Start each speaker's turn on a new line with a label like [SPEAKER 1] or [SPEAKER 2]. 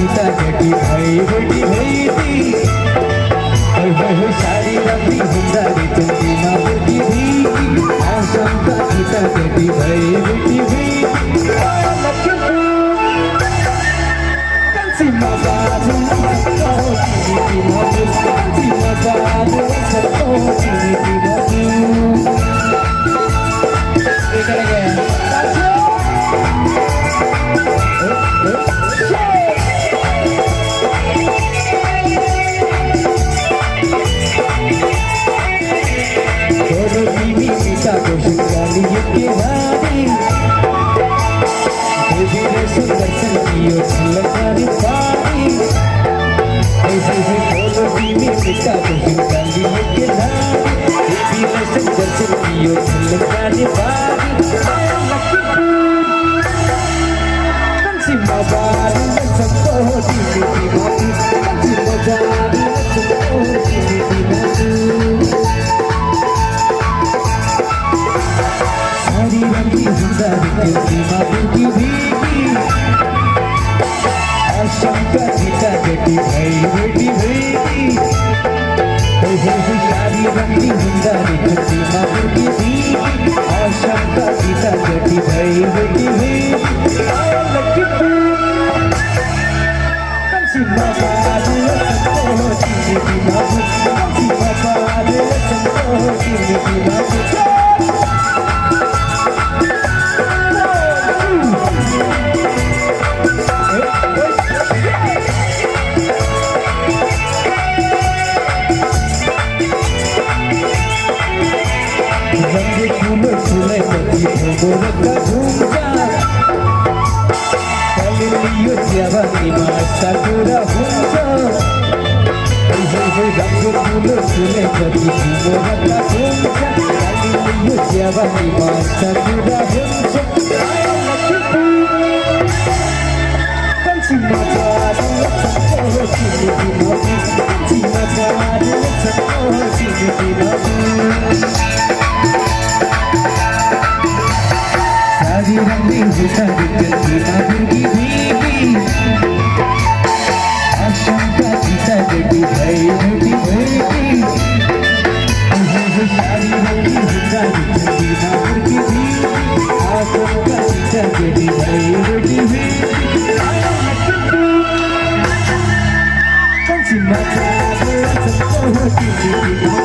[SPEAKER 1] गीता गटी भाई बेटी भैती सारी रंगी हुंदारी चंदी माँ बेटी भी आशंका गीता गटी भाई बेटी भी कंसी मगारू सबको चीनी मगू कंसी मगारू सबको चीनी मगू इधर गया दर्शन कियो छलकारी पानी ऐसे बोलो बीवी पिता को शिकाली के नाम देवी दर्शन कियो छलकारी पानी कंसी मगारू सबको चीनी मगू कंसी मगारू सबको चीनी मगू सारी रंगी हुंदारी चंदी माँ बेटी भीगी आशंका गीता गटी भाई बेटी भीगी सारी रंगी हुंदारी चंदी माँ बेटी भीगी आशंका गीता गटी भाई बेटी भीगी कंसी मगारू सबको चीनी मगू कंसी मगारू सबको चीनी मगू सुने पति भोर का झूमका कल लियो जवानी मास्ता पूरा हुंका रंग फूल सुने पति भोर का झूमका कल लियो जवानी मास्ता पूरा हुंका कंसी मगारू सबको चीनी मगू कंसी मगारू सबको चीनी मगू सारी रंगी हुंदारी चंदी माँ बेटी भीगी आशंका गीता गटी भाई बेटी भैती सारी रंगी हुंदारी चंदी माँ बेटी भीगी आशंका गीता गटी भाई बेटी भैती कंसी मगारू सबको चीनी मगू